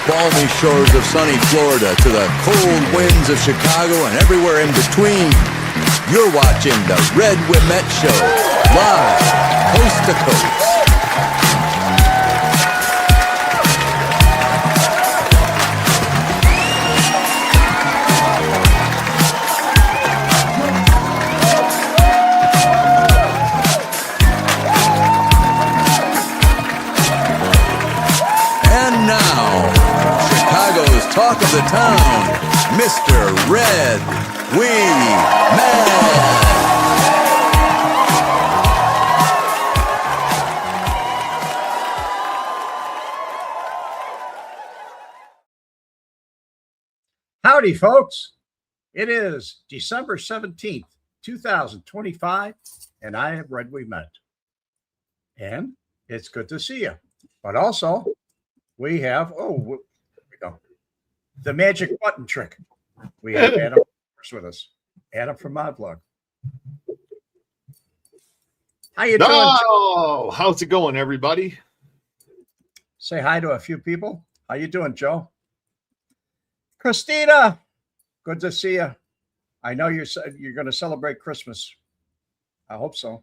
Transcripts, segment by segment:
balmy shores of sunny Florida to the cold winds of Chicago and everywhere in between, you're watching the Red Wemette Show, live, coast to coast. Talk of the town, Mr. Red Wemette. Howdy, folks. It is December 17th, 2025, and I am Red Wemette. And it's good to see you. But also, we have, the magic button trick. We have Adam with us. Adam from my vlog. How you doing? Oh, how's it going, everybody? Say hi to a few people. How you doing, Joe? Christina, good to see you. I know you're going to celebrate Christmas. I hope so.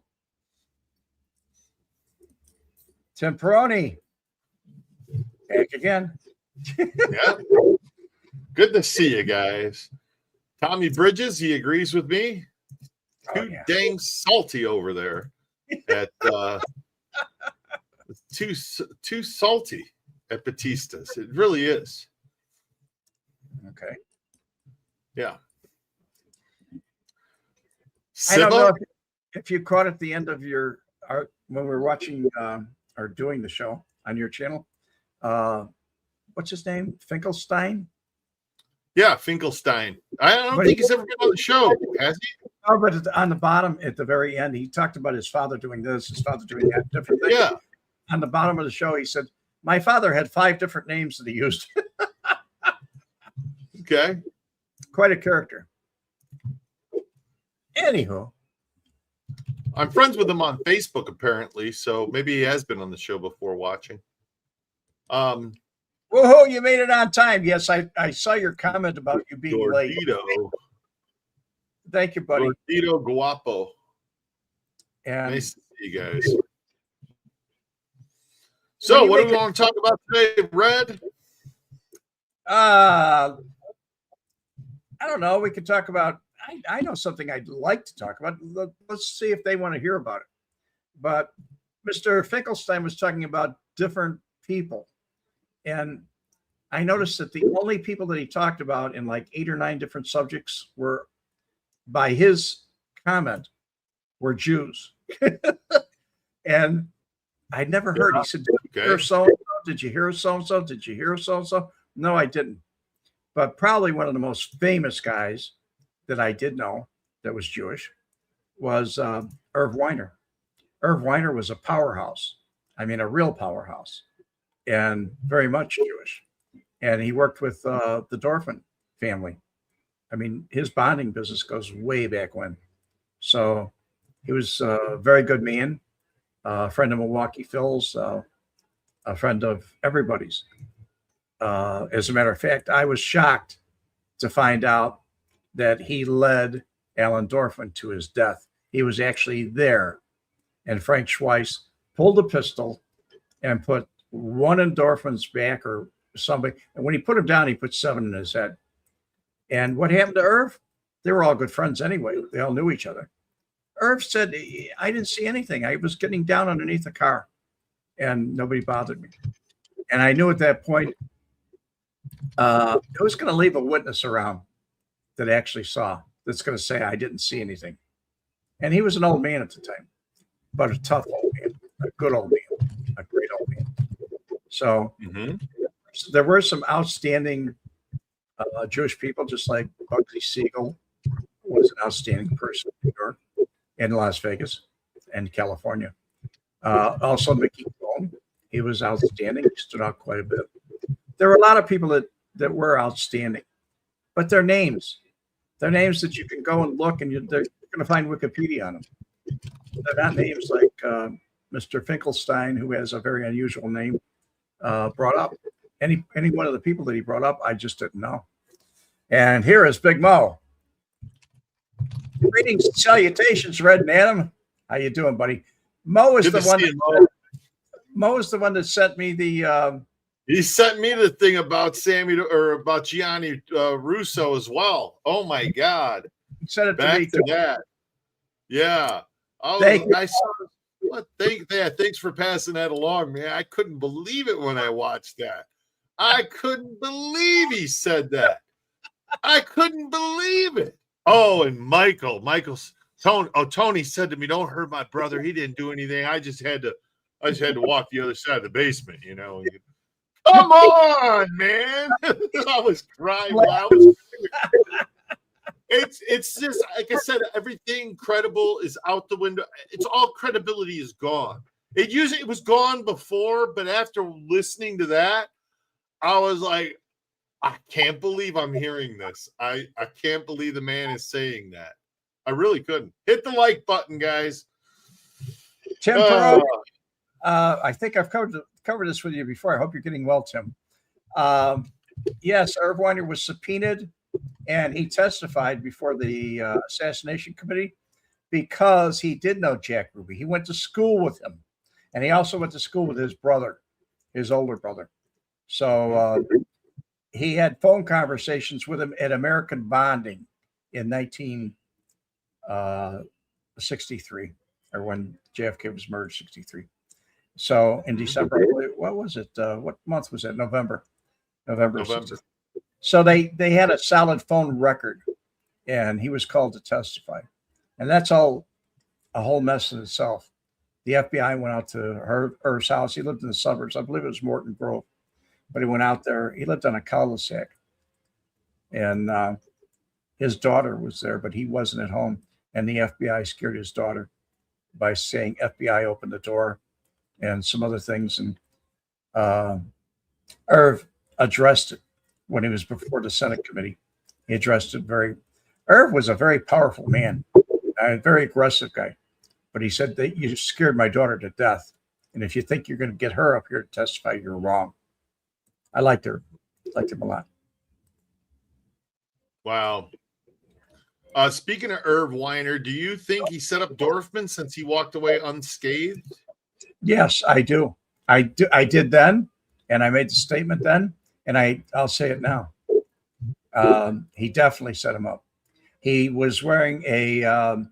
Tim Peroni, back again. Yeah. Good to see you guys. Tommy Bridges, he agrees with me. Too dang salty over there. At too salty at Batista's. It really is. Okay. Yeah. I don't know if you caught at the end of when we were watching or doing the show on your channel. What's his name? Finkelstein? Yeah, Finkelstein. I don't think he's ever been on the show, has he? Oh, but on the bottom, at the very end, he talked about his father doing this, his father doing that, different things. Yeah. On the bottom of the show, he said, my father had 5 different names that he used. Okay. Quite a character. Anywho. I'm friends with him on Facebook, apparently, so maybe he has been on the show before watching. Woohoo, you made it on time. Yes, I saw your comment about you being late. Thank you, buddy. Gordito Guapo. And nice to see you guys. So, what do we want to talk about today, Red? I don't know. We could talk about, I know something I'd like to talk about. Let's see if they want to hear about it. But Mr. Finkelstein was talking about different people. And I noticed that the only people that he talked about in like 8 or 9 different subjects were, by his comment, were Jews. And I'd never heard. He said, did you hear so-and-so? Did you hear so-and-so? Did you hear so-and-so? No, I didn't. But probably one of the most famous guys that I did know that was Jewish was Irv Weiner. Irv Weiner was a powerhouse. I mean, a real powerhouse. And very much Jewish. And he worked with the Dorfman family. I mean, his bonding business goes way back when. So he was a very good man, a friend of Milwaukee Phil's, a friend of everybody's. As a matter of fact, I was shocked to find out that he led Alan Dorfman to his death. He was actually there. And Frank Schweiss pulled a pistol and put one in Dorfman's back or somebody. And when he put him down, he put 7 in his head. And what happened to Irv? They were all good friends anyway. They all knew each other. Irv said, I didn't see anything. I was getting down underneath the car and nobody bothered me. And I knew at that point, it was going to leave a witness around that actually saw, that's going to say, I didn't see anything. And he was an old man at the time, but a tough old man, a good old man, a great old man. So there were some outstanding Jewish people, just like Bugsy Siegel was an outstanding person in New York and Las Vegas and California. Also, Mickey Cone, he was outstanding. He stood out quite a bit. There were a lot of people that were outstanding, but their names that you can go and look and you're going to find Wikipedia on them. They're not names like Mr. Finkelstein, who has a very unusual name, brought up. any one of the people that he brought up, I just didn't know. And here is Big Mo. Greetings and salutations, Red and Adam. How you doing, buddy? Mo is the one. Mo is the one that sent me the. He sent me the thing about about Gianni Russo as well. Oh my God! He sent it Back to me to that. Yeah. Oh, I saw. What? Thanks for passing that along, man. I couldn't believe it when I watched that. I couldn't believe he said that. I couldn't believe it. Oh, and Tony said to me, "Don't hurt my brother. He didn't do anything. I just had to walk the other side of the basement, you know." Come on, man. I was crying. It's just like I said, everything credible is out the window. It's all credibility is gone. It was gone before, but after listening to that, I was like, I can't believe I'm hearing this. I can't believe the man is saying that. I really couldn't. Hit the like button, guys. Tim Perot, I think I've covered this with you before. I hope you're getting well, Tim. Yes, Irv Weiner was subpoenaed, and he testified before the assassination committee because he did know Jack Ruby. He went to school with him, and he also went to school with his brother, his older brother. So he had phone conversations with him at American Bonding in 1963, or when JFK was murdered, 63. So in December, what was it? What month was it? November. So they had a solid phone record, and he was called to testify. And that's all a whole mess in itself. The FBI went out to Irv's house. He lived in the suburbs. I believe it was Morton Grove. But he went out there. He lived on a cul-de-sac. And his daughter was there, but he wasn't at home. And the FBI scared his daughter by saying FBI opened the door and some other things. And Irv addressed it when he was before the Senate committee. He addressed it Irv was a very powerful man, a very aggressive guy. But he said that you scared my daughter to death. And if you think you're going to get her up here to testify, you're wrong. I liked her. Liked him a lot. Wow. Speaking of Irv Weiner, do you think he set up Dorfman since he walked away unscathed? Yes, I do. I did then, and I made the statement then, and I'll say it now. He definitely set him up. He was wearing a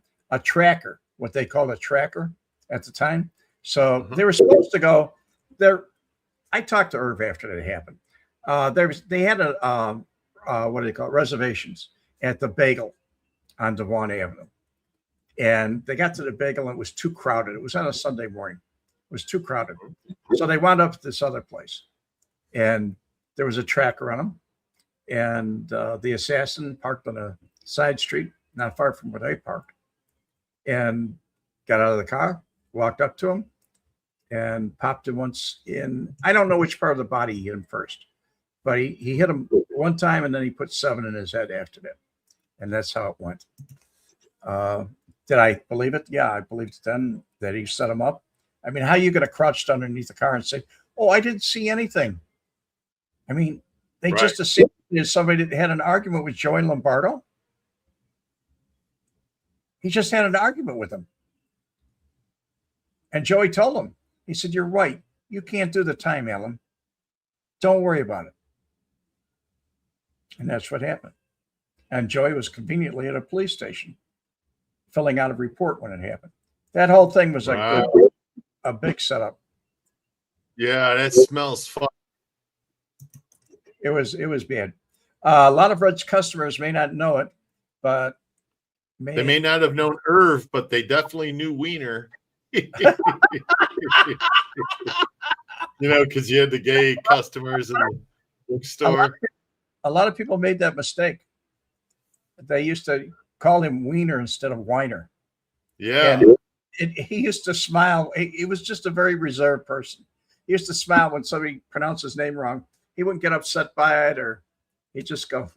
tracker, what they called a tracker at the time. So they were supposed to go there. I talked to Irv after that happened. They had what do they call it? Reservations at the Bagel on Devon Avenue. And they got to the Bagel and it was too crowded. It was on a Sunday morning. It was too crowded. So they wound up at this other place. And there was a tracker on them. And the assassin parked on a side street, not far from where they parked, and got out of the car, walked up to him, and popped him once in. I don't know which part of the body he hit him first, but he hit him one time, and then he put 7 in his head after that. And that's how it went. Did I believe it? Yeah, I believed it then that he set him up. I mean, how are you going to crouch underneath the car and say, oh, I didn't see anything? I mean, they just assumed somebody that had an argument with Joey Lombardo. He just had an argument with him. And Joey told him, he said, you're right. You can't do the time, Alan. Don't worry about it. And that's what happened. And Joey was conveniently at a police station filling out a report when it happened. That whole thing was a big setup. Yeah, that smells fun. It was bad. A lot of Red's customers may not know it, but they may not have known Irv, but they definitely knew Wiener. You know, because you had the gay customers in the bookstore. A lot of people made that mistake. They used to call him Wiener instead of Weiner. Yeah. And he used to smile. He was just a very reserved person. He used to smile when somebody pronounced his name wrong. He wouldn't get upset by it, or he'd just go.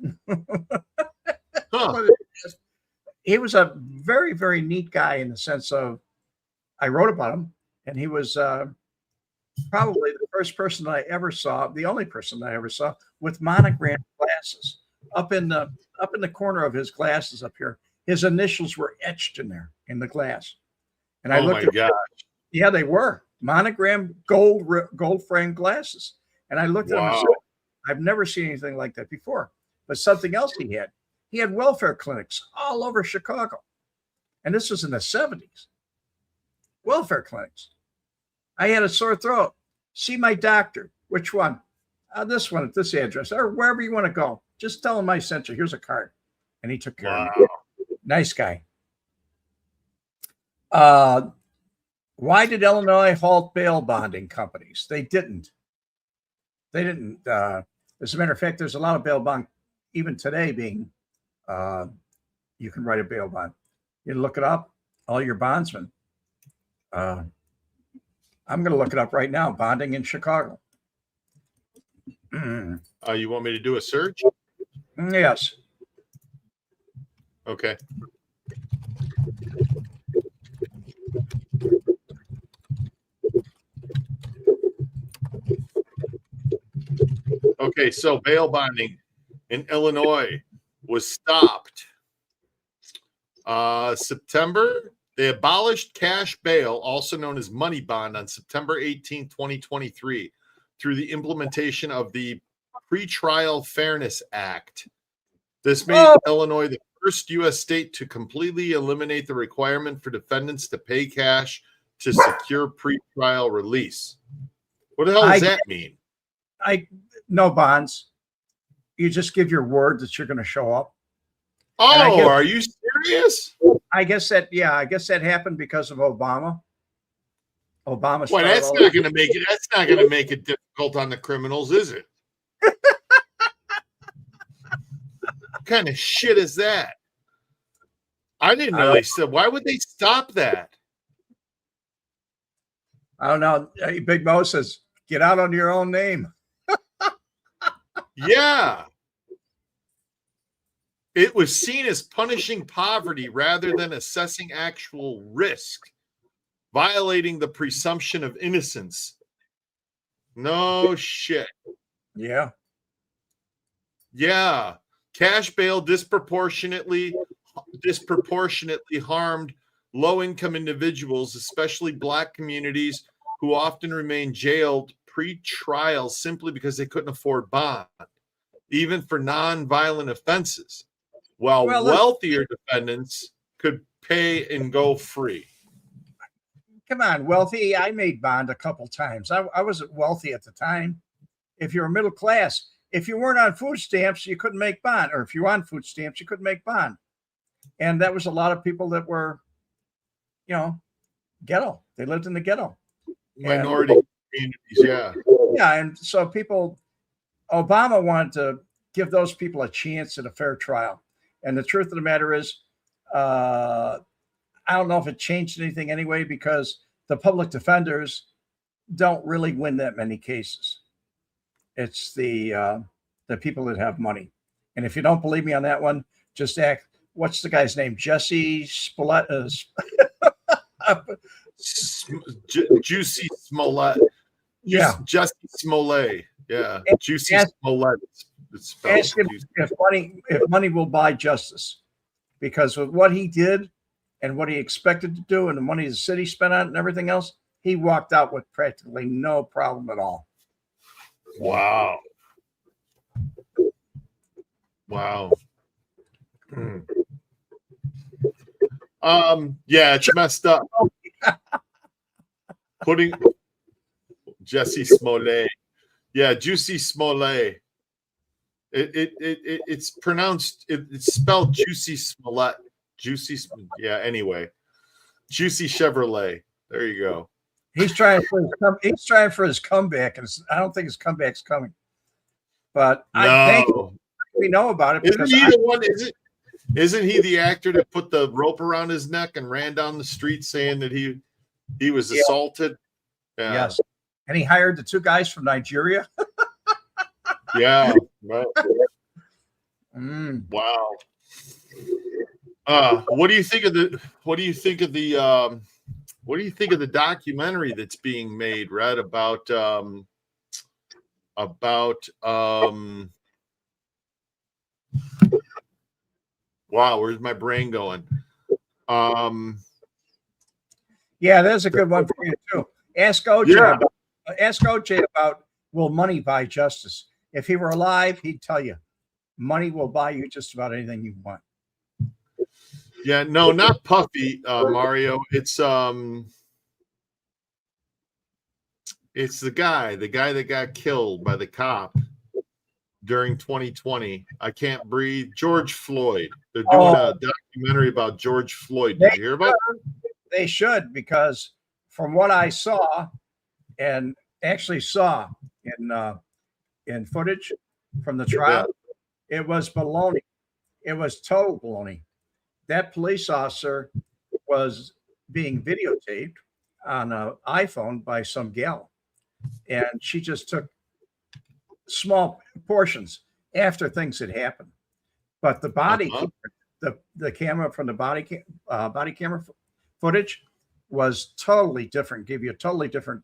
He was a very, very neat guy in the sense of, I wrote about him, and he was probably the first person I ever saw, the only person I ever saw with monogram glasses. Up in the corner of his glasses up here, his initials were etched in there in the glass. And I Oh looked my at God. yeah, they were monogram gold frame glasses. And I looked at them and Wow. said, I've never seen anything like that before. But something else he had welfare clinics all over Chicago. And this was in the 70s. Welfare clinics. I had a sore throat. See my doctor. Which one? This one at this address, or wherever you want to go. Just tell him I sent you. Here's a card. And he took care of me. Nice guy. Why did Illinois halt bail bonding companies? They didn't. As a matter of fact, there's a lot of bail bond, even today, being you can write a bail bond. You look it up, all your bondsmen. I'm going to look it up right now. Bonding in Chicago. You want me to do a search? Yes. Okay. Okay, so bail bonding in Illinois was stopped. September, they abolished cash bail, also known as money bond, on September 18, 2023, through the implementation of the Pretrial Fairness Act. This made Illinois the first U.S. state to completely eliminate the requirement for defendants to pay cash to secure pretrial release. What the hell does that mean? No bonds. You just give your word that you're going to show up. Oh, are you serious? I guess that happened because of Obama. Obama. Well, that's not going to make it. That's not going to make it difficult on the criminals, is it? What kind of shit is that? I didn't know they said. Why would they stop that? I don't know. Big Mo says, "Get out under your own name." Yeah. It was seen as punishing poverty rather than assessing actual risk, violating the presumption of innocence. No shit. Yeah. Yeah. Cash bail disproportionately harmed low-income individuals, especially Black communities, who often remain jailed pre-trial simply because they couldn't afford bond, even for non-violent offenses, while wealthier defendants could pay and go free. Come on, wealthy. I made bond a couple times. I wasn't wealthy at the time. If you were middle class, if you weren't on food stamps, you couldn't make bond. Or if you were on food stamps, you couldn't make bond. And that was a lot of people that were, ghetto. They lived in the ghetto. Minority communities, yeah. Yeah, and so Obama wanted to give those people a chance at a fair trial. And the truth of the matter is, I don't know if it changed anything anyway, because the public defenders don't really win that many cases. It's the people that have money. And if you don't believe me on that one, just ask, what's the guy's name? Jesse Smollett. Juicy Smollett. Yeah. Jesse Smollett. Yeah. Juicy Smollett. Ask him if money will buy justice. Because with what he did and what he expected to do and the money the city spent on it and everything else, he walked out with practically no problem at all. Wow. Wow. Yeah, it's messed up. Putting Jesse Smollett. Yeah, Juicy Smollett. It's pronounced, it's spelled Juicy Smollett. Yeah, anyway. Juicy Chevrolet. There you go. He's trying for his comeback, and I don't think his comeback's coming. But I think we know about it. Isn't he the one? Isn't he the actor that put the rope around his neck and ran down the street saying that he was assaulted? Yeah. Yes. And he hired the two guys from Nigeria. Yeah. Right. Wow. What do you think of the documentary that's being made, Red, about about wow, where's my brain going? Yeah, that's a good one for you too. Ask OJ. Yeah. Ask OJ about will money buy justice? If he were alive, he'd tell you money will buy you just about anything you want. Yeah, no, not Puffy, Mario. It's the guy that got killed by the cop during 2020. I can't breathe. George Floyd. They're doing a documentary about George Floyd. Did you hear about that? They should, because from what I saw, and actually saw in footage from the trial, it was baloney. It was total baloney. That police officer was being videotaped on an iPhone by some gal, and she just took small portions after things had happened. But the body, the camera from the body camera footage was totally different. Gave you a totally different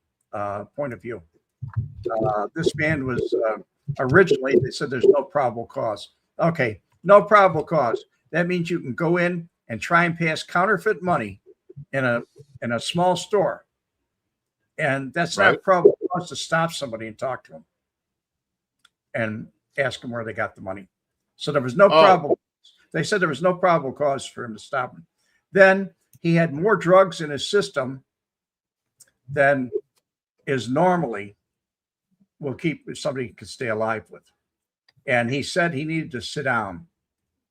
point of view. This man was originally, they said there's no probable cause. Okay, no probable cause. That means you can go in and try and pass counterfeit money in a small store, and that's not probable cause to stop somebody and talk to them and ask them where they got the money. So there was no probable. They said there was no probable cause for him to stop him. Then he had more drugs in his system than is normally will keep somebody could stay alive with. And he said he needed to sit down.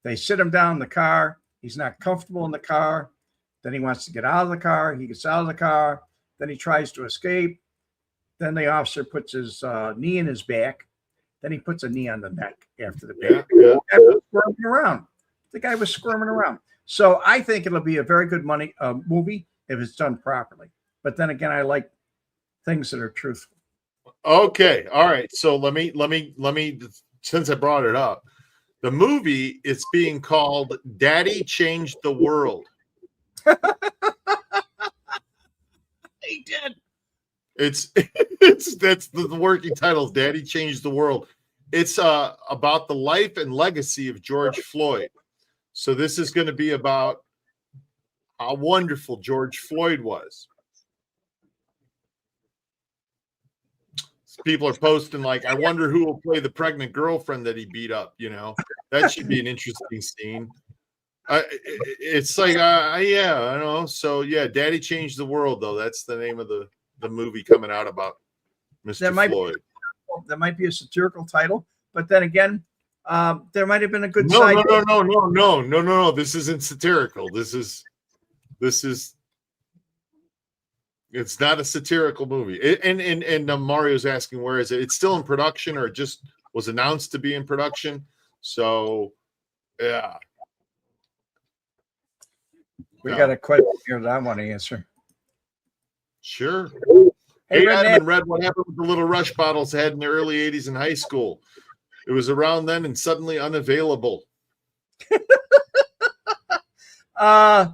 They sit him down in the car. He's not comfortable in the car. Then he wants to get out of the car. He gets out of the car. Then he tries to escape. Then the officer puts his knee in his back. Then he puts a knee on the neck after the back. The guy was squirming around. The guy was squirming around. So I think it'll be a very good movie if it's done properly. But then again, I like things that are truthful. Okay. All right. So let me, since I brought it up, the movie is being called Daddy Changed the World. He did. That's the working title. Daddy Changed the World. It's about the life and legacy of George Floyd. So this is going to be about how wonderful George Floyd was. People are posting like, I wonder who will play the pregnant girlfriend that he beat up. You know, that should be an interesting scene. It's like, yeah, I know. So yeah, Daddy Changed the World, though. That's the name of the movie coming out about Mr. Floyd. That might be a satirical title, but then again, there might have been a good No. This isn't satirical. This is. It's not a satirical movie. And Mario's asking, where is it? It's still in production, or it just was announced to be in production. So, yeah. We got a question here that I want to answer. Sure. Hey, Adam and Red, what happened with the little Rush bottles had in the early 80s in high school? It was around then and suddenly unavailable. I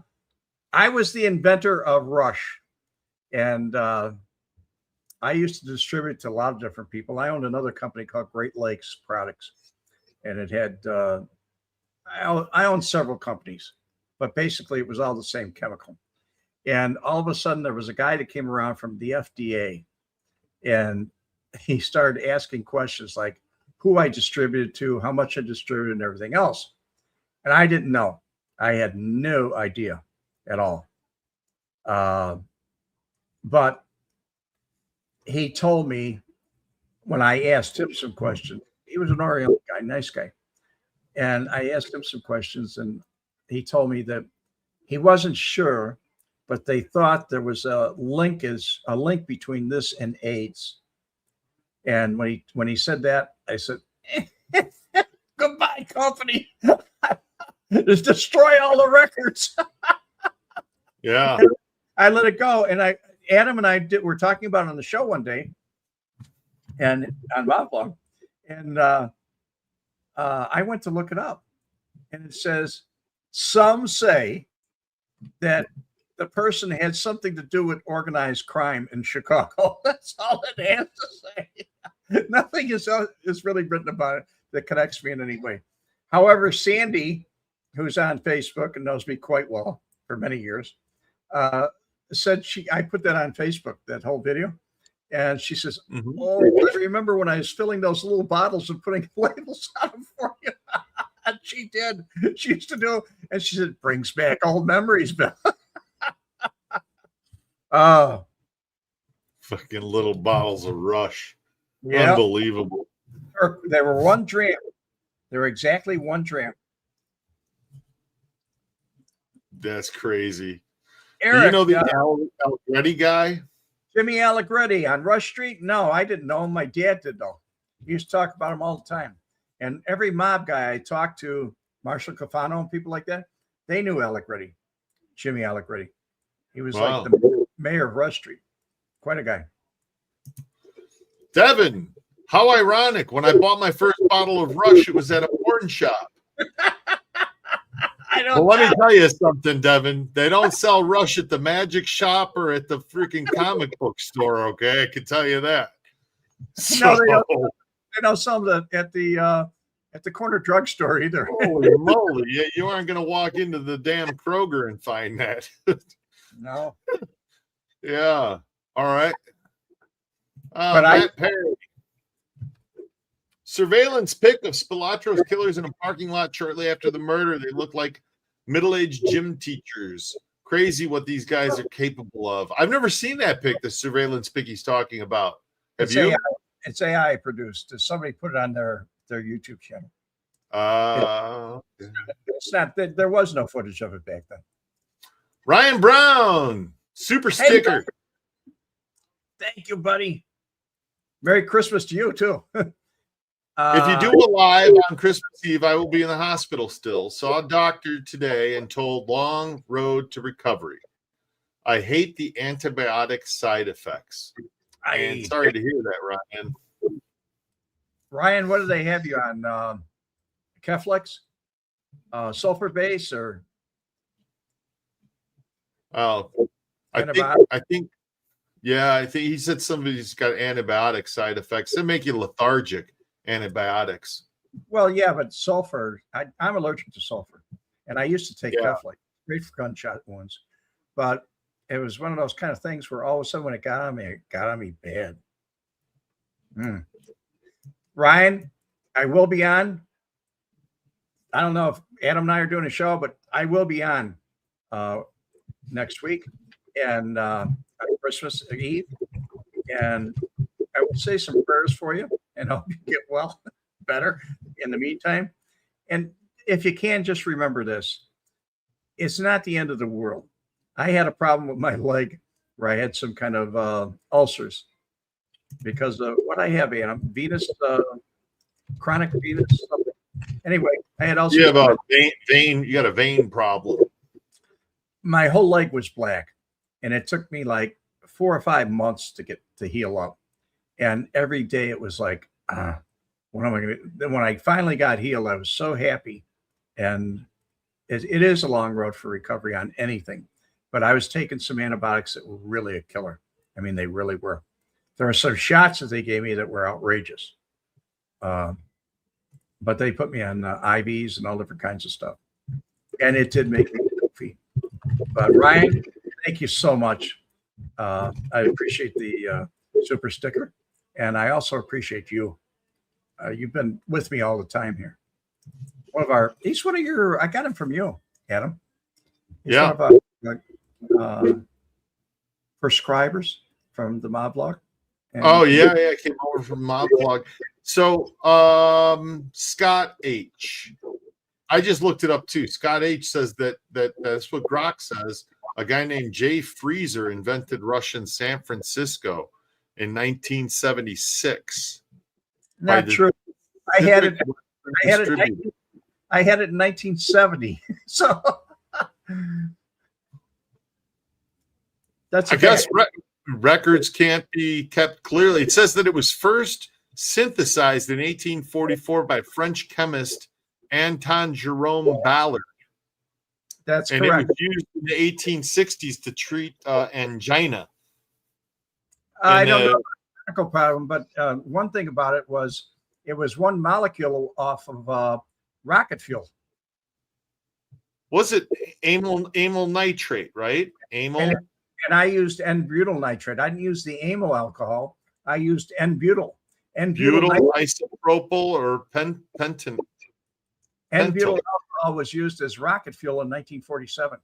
was the inventor of Rush. And I used to distribute to a lot of different people. I owned another company called Great Lakes Products, and it had I owned several companies, but basically it was all the same chemical. And all of a sudden there was a guy that came around from the FDA, and he started asking questions like who I distributed to, how much I distributed, and everything else. And I didn't know. I had no idea at all. But he told me when I asked him some questions, he was an Oriental guy, nice guy. And I asked him some questions, and he told me that he wasn't sure, but they thought there was a link between this and AIDS. And when he said that, I said, goodbye, company. Just destroy all the records. Yeah. I let it go. And Adam and I were talking about it on the show one day, and on my blog, and I went to look it up, and it says some say that the person had something to do with organized crime in Chicago. That's all it has to say. Nothing is really written about it that connects me in any way. However, Sandy, who's on Facebook and knows me quite well for many years, said I put that on Facebook, that whole video, and she says, "Oh, I remember when I was filling those little bottles and putting labels on them for you." And she did. She used to do, and she said, "Brings back old memories, Bill." Oh, fucking little bottles of Rush. yeah. Unbelievable. They were 1 dram. They were exactly 1 dram. That's crazy. Eric, you know the Allegretti guy? Jimmy Allegretti on Rush Street? No, I didn't know him. My dad did, though. He used to talk about him all the time. And every mob guy I talked to, Marshall Cafano and people like that, they knew Allegretti, Jimmy Allegretti. He was like the mayor of Rush Street. Quite a guy. Devin, how ironic. When I bought my first bottle of Rush, it was at a porn shop. Let me tell you something, Devin. They don't sell Rush at the magic shop or at the freaking comic book store, okay? I can tell you that. No, they don't sell them at the corner drugstore either. Holy moly. You aren't going to walk into the damn Kroger and find that. No. Yeah. All right. But Matt Perry. Surveillance pic of Spilatro's killers in a parking lot shortly after the murder. They look like middle-aged gym teachers. Crazy what these guys are capable of. I've never seen that pic, the surveillance pic he's talking about. Have you? It's AI produced. Somebody put it on their YouTube channel. It's not. There was no footage of it back then. Ryan Brown, super sticker. Thank you, buddy. Merry Christmas to you too. If you do a live on Christmas Eve, I will be in the hospital still. Saw a doctor today and told long road to recovery. I hate the antibiotic side effects. And sorry to hear that, Ryan. Ryan, what do they have you on? Keflex? Sulfur base or? Oh, I think he said somebody's got antibiotic side effects. They make you lethargic. Antibiotics. Well, yeah, but sulfur. I'm allergic to sulfur, and I used to take Keflex, great for gunshot wounds. But it was one of those kind of things where all of a sudden when it got on me bad. Ryan, I will be on. I don't know if Adam and I are doing a show, but I will be on next week and Christmas Eve, and I will say some prayers for you and hope you get well, better in the meantime. And if you can, just remember this. It's not the end of the world. I had a problem with my leg where I had some kind of ulcers because of what I have, venous, chronic venous something. Anyway, I had ulcers. You have a vein. You got a vein problem. My whole leg was black, and it took me like 4 or 5 months to get to heal up. And every day it was like, what am I going to? Then when I finally got healed, I was so happy. And it is a long road for recovery on anything. But I was taking some antibiotics that were really a killer. I mean, they really were. There are some shots that they gave me that were outrageous. But they put me on IVs and all different kinds of stuff. And it did make me goofy. But Ryan, thank you so much. I appreciate the super sticker. And I also appreciate you. You've been with me all the time here. He's one of your, I got him from you, Adam. He's one of our prescribers from the Mob Blog. And I came over from Mob Blog. So Scott H. I just looked it up too. Scott H says that's what Grok says. A guy named Jay Freezer invented Rush in San Francisco in 1976. Not true. I had it in 1970. So that's I guess records can't be kept clearly. It says that it was first synthesized in 1844 by French chemist Anton Jerome Ballard. That's correct. And it was used in the 1860s to treat angina. I don't know. technical problem, but one thing about it was one molecule off of rocket fuel. Was it amyl nitrate, right? Amyl. And I used N-butyl nitrate. I didn't use the amyl alcohol. I used N-butyl. Butyl, isopropyl, or pentan. N-butyl alcohol was used as rocket fuel in 1947.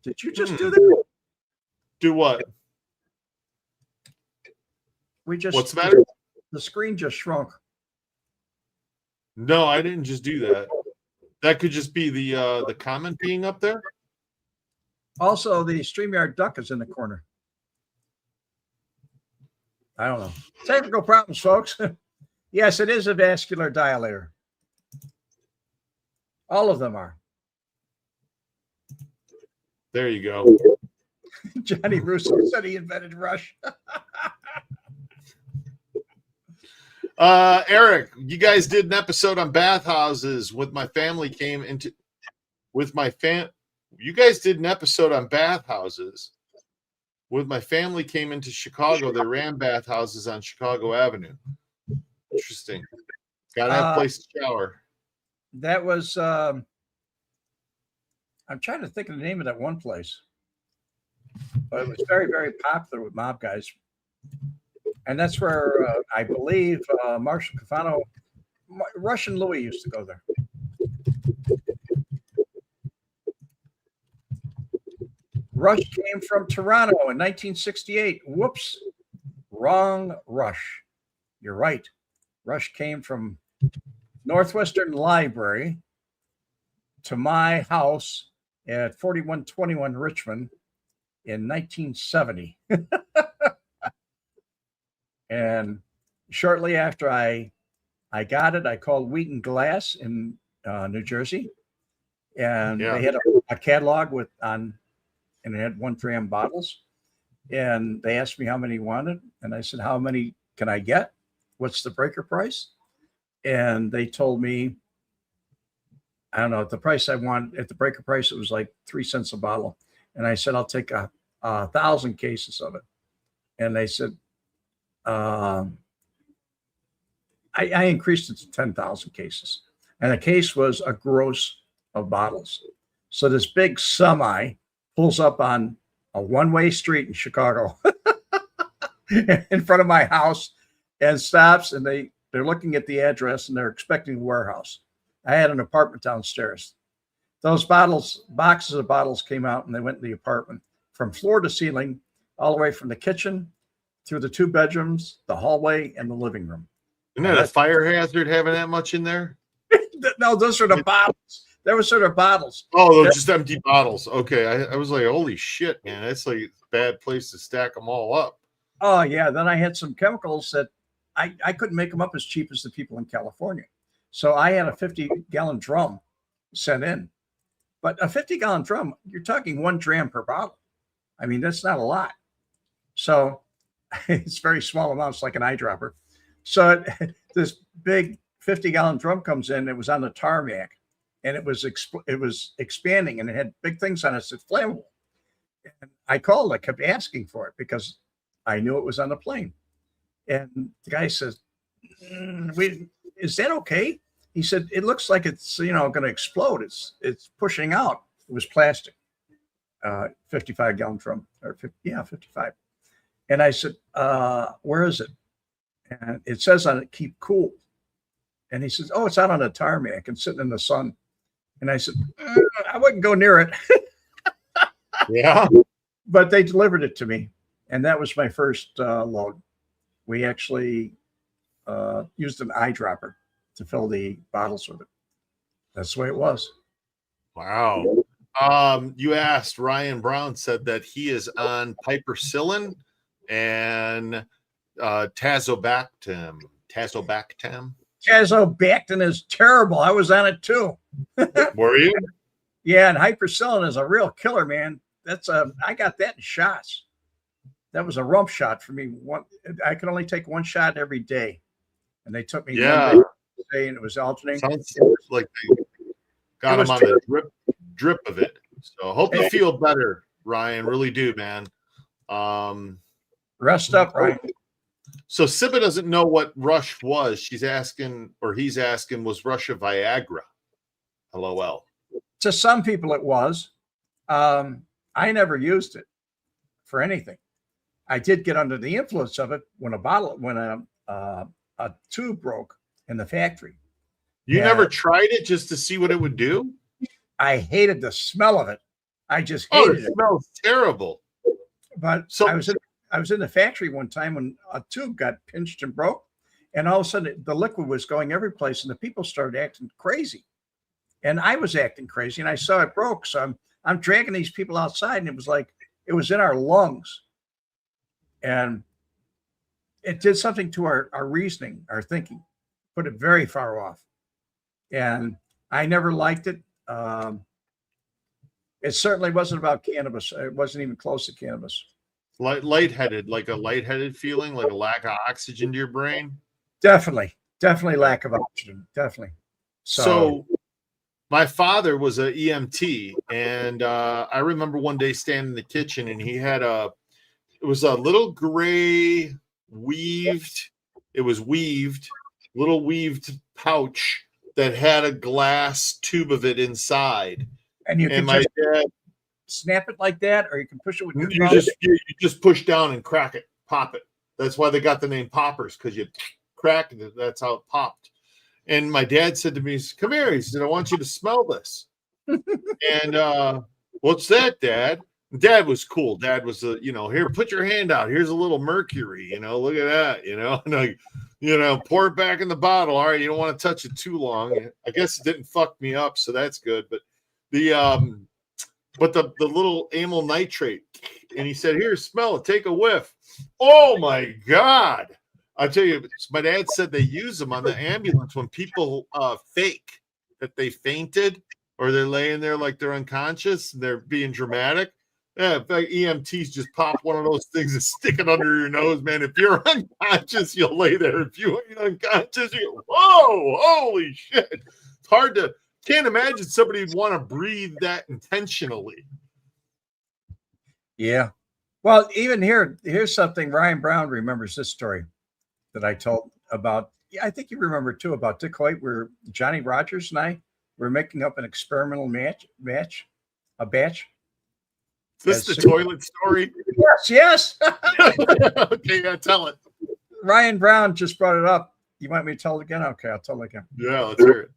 Did you just do that? Do what? What's the matter? The screen just shrunk. No, I didn't just do that. That could just be the comment being up there. Also, the StreamYard duck is in the corner. I don't know. Technical problems, folks. Yes, it is a vascular dilator. All of them are. There you go. Johnny Russo said he invented Rush. Eric, you guys did an episode on bathhouses with my family You guys did an episode on bathhouses. When my family came into Chicago, they ran bathhouses on Chicago Avenue. Interesting. Gotta have a place to shower. That was I'm trying to think of the name of that one place. But it was very, very popular with mob guys. And that's where I believe Marshall Cafano, Russian Louis used to go there. Rush came from Toronto in 1968. Whoops. Wrong Rush. You're right. Rush came from Northwestern Library to my house at 4121 Richmond in 1970. And shortly after I got it, I called Wheaton Glass in New Jersey. And they had a catalog and it had 1 gram bottles. And they asked me how many wanted. And I said, how many can I get? What's the breaker price? And they told me, I don't know, at the price I want, at the breaker price, it was like 3 cents a bottle. And I said, I'll take 1,000 cases of it. And they said, I increased it to 10,000 cases. And a case was a gross of bottles. So this big semi pulls up on a one-way street in Chicago in front of my house and stops, and they're looking at the address and they're expecting a warehouse. I had an apartment downstairs. Those boxes of bottles came out and they went in the apartment from floor to ceiling, all the way from the kitchen through the 2 bedrooms, the hallway, and the living room. Isn't that a fire hazard having that much in there? No, those are the bottles. There were sort of bottles. Oh, they're just empty bottles. Okay. I was like, holy shit, man. That's like a bad place to stack them all up. Oh, yeah. Then I had some chemicals that I couldn't make them up as cheap as the people in California. So I had a 50-gallon drum sent in. But a 50-gallon drum, you're talking 1 gram per bottle. I mean, that's not a lot. So it's very small amounts, like an eyedropper. So this big 50-gallon drum comes in. It was on the tarmac. And it was expanding, and it had big things on it. It's flammable. And I called. I kept asking for it because I knew it was on the plane. And the guy says, "Is that okay?" He said, "It looks like it's going to explode. It's pushing out." It was plastic, 55-gallon drum, or 55. And I said, "Where is it?" And it says on it, "Keep cool." And he says, "Oh, it's out on the tarmac and sitting in the sun." And I said, I wouldn't go near it. Yeah. But they delivered it to me. And that was my first load. We actually used an eyedropper to fill the bottles with it. That's the way it was. Wow. You asked, Ryan Brown said that he is on piperacillin and tazobactam. Tazobactam is terrible. I was on it too. Were you? Yeah, and hypercillin is a real killer, man. I got that in shots. That was a rump shot for me. I could only take 1 shot every day, and they took me one day, and it was alternating. Sounds like they got him on the drip of it. So I hope you feel better, Ryan. Really do, man. Rest up, Ryan. So Sibba doesn't know what Rush was. She's asking, or he's asking, was Rush a Viagra? LOL. To some people, it was. I never used it for anything. I did get under the influence of it when a tube broke in the factory. You never tried it just to see what it would do? I hated the smell of it. I just hated it. It smells terrible. But so I was in the factory one time when a tube got pinched and broke, and all of a sudden the liquid was going every place, and the people started acting crazy, and I was acting crazy, and I saw it broke, so I'm dragging these people outside, and it was like it was in our lungs, and it did something to our reasoning, our thinking, put it very far off, and I never liked it. It certainly wasn't about cannabis. It wasn't even close to cannabis. Lightheaded, like a lightheaded feeling, like a lack of oxygen to your brain. Definitely lack of oxygen. Definitely. So my father was an EMT, and I remember one day standing in the kitchen, and he had it was a little gray weaved little weaved pouch that had a glass tube of it inside. And you can my dad snap it like that, or you can push it with your you just push down and crack it, pop it. That's why they got the name poppers, because you crack it. That's how it popped. And my dad said to me, "Come here." He said, "I want you to smell this." And what's that, Dad? Dad was cool. Dad was here, put your hand out. Here's a little mercury. Look at that. And pour it back in the bottle. All right, you don't want to touch it too long. I guess it didn't fuck me up, so that's good. But the little amyl nitrate, and he said, "Here, smell it. Take a whiff." Oh my God! I tell you, my dad said they use them on the ambulance when people fake that they fainted or they're laying there like they're unconscious and they're being dramatic. Yeah, in fact, EMTs just pop one of those things and stick it under your nose, man. If you're unconscious, you'll lay there. If you ain't unconscious, you go, whoa, holy shit. It's hard to, can't imagine somebody would want to breathe that intentionally. Yeah. Well, even here's something. Ryan Brown remembers this story that I told about. I think you remember too, about Dick Hoyt, where Johnny Rogers and I were making up an experimental batch. Is this the toilet story? Yes. Okay, yeah, tell it. Ryan Brown just brought it up. You want me to tell it again? Okay, I'll tell it again. Yeah, let's hear it.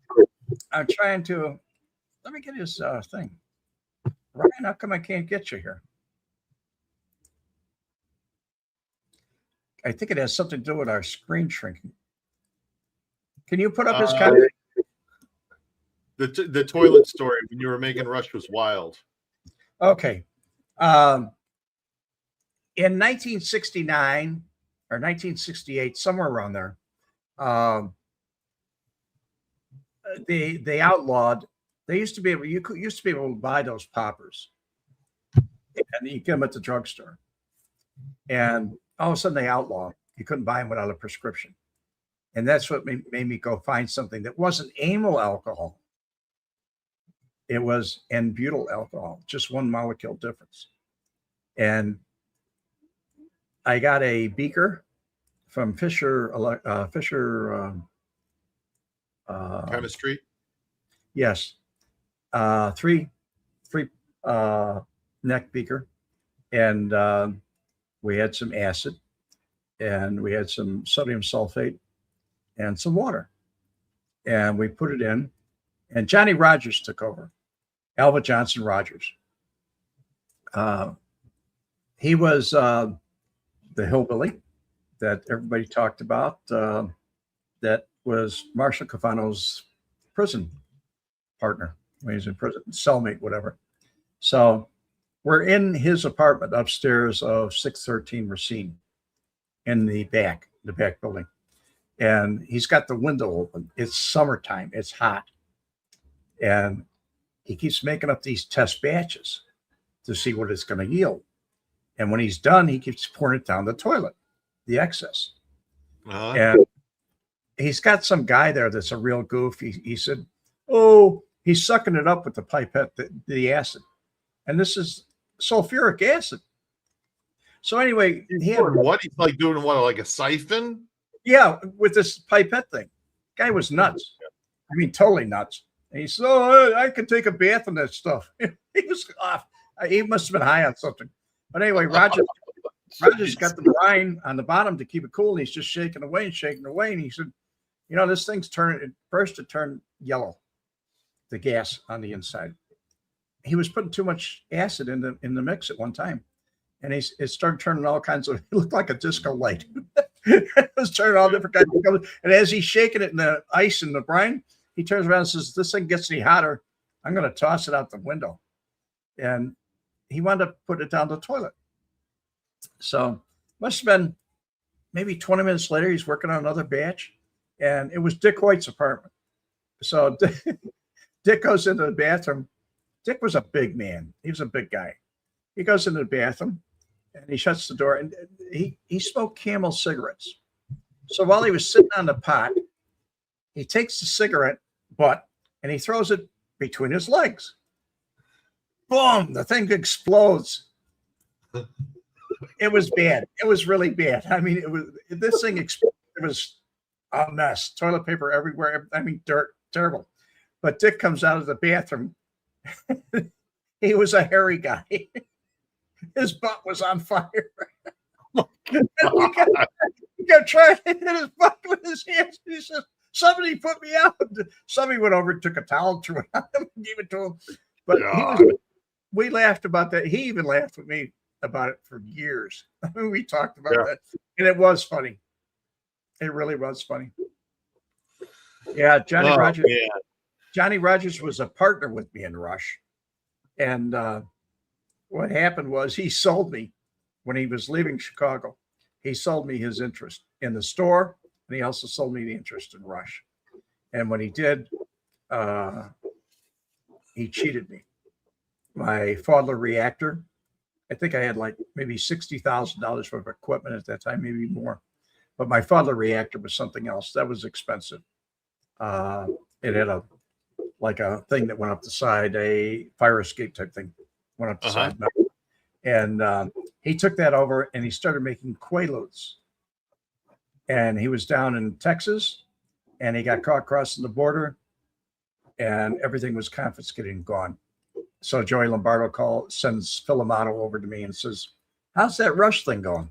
I'm trying to, let me get his thing. Ryan, how come I can't get you here? I think it has something to do with our screen shrinking. Can you put up his comment? The toilet story when you were making Rush was wild. Okay. In 1969 or 1968, somewhere around there, they outlawed. They used to be able. You used to be able to buy those poppers, and you get them at the drugstore. And all of a sudden, they outlawed. You couldn't buy them without a prescription, and that's what made me go find something that wasn't amyl alcohol. It was N-butyl alcohol, just one molecule difference. And I got a beaker from Fisher Chemistry. Yes, three neck beaker, and we had some acid, and we had some sodium sulfate, and some water, and we put it in. And Johnny Rogers took over. Albert Johnson Rogers. He was the hillbilly that everybody talked about. That was Marshall Cafano's prison partner when he was in prison, cellmate, whatever. So we're in his apartment upstairs of 613 Racine in the back building. And he's got the window open. It's summertime. It's hot. And he keeps making up these test batches to see what it's going to yield. And when he's done, he keeps pouring it down the toilet, the excess. Uh-huh. And he's got some guy there that's a real goof. He said, oh, he's sucking it up with the pipette, the acid. And this is sulfuric acid. So anyway, He's doing what? He's like doing what, like a siphon? Yeah, with this pipette thing. Guy was nuts. I mean, totally nuts. And he said, "Oh, I could take a bath in that stuff." He was off. He must have been high on something. But anyway, Roger's got the brine on the bottom to keep it cool, and he's just shaking away and shaking away. And he said, "You know, this thing's turning. First, it turned yellow, the gas on the inside. He was putting too much acid in the mix at one time, and it started turning all kinds of. It looked like a disco light. It was turning all different kinds of colors. And as he's shaking it in the ice and the brine, he turns around and says, 'This thing gets any hotter, I'm going to toss it out the window.'" And he wound up putting it down the toilet. So must have been maybe 20 minutes later, he's working on another batch, and it was Dick White's apartment. So Dick goes into the bathroom. Dick was a big man. He was a big guy. He goes into the bathroom and he shuts the door, and he smoked Camel cigarettes. So while he was sitting on the pot, he takes the cigarette butt and he throws it between his legs. Boom! The thing explodes. It was bad. It was really bad. I mean, this thing exploded. It was a mess. Toilet paper everywhere. I mean, dirt, terrible. But Dick comes out of the bathroom. He was a hairy guy. His butt was on fire. He kept trying to hit his butt with his hands. He says, "Somebody put me out." Somebody went over and took a towel, threw it on him, and gave it to him. But we laughed about that. He even laughed with me about it for years. I mean, we talked about that, and it was funny. It really was funny. Yeah, Johnny Rogers. Man. Johnny Rogers was a partner with me in Rush, and what happened was he sold me when he was leaving Chicago. He sold me his interest in the store, and he also sold me the interest in Rush. And when he did, he cheated me. My Fodler reactor, I think I had like maybe $60,000 worth of equipment at that time, maybe more. But my Fodler reactor was something else. That was expensive. It had a thing that went up the side, a fire escape type thing went up the side. And he took that over and he started making Quaaludes. And he was down in Texas and he got caught crossing the border and everything was confiscated and gone. So Joey Lombardo sends Phil Amato over to me and says, "How's that Rush thing going?"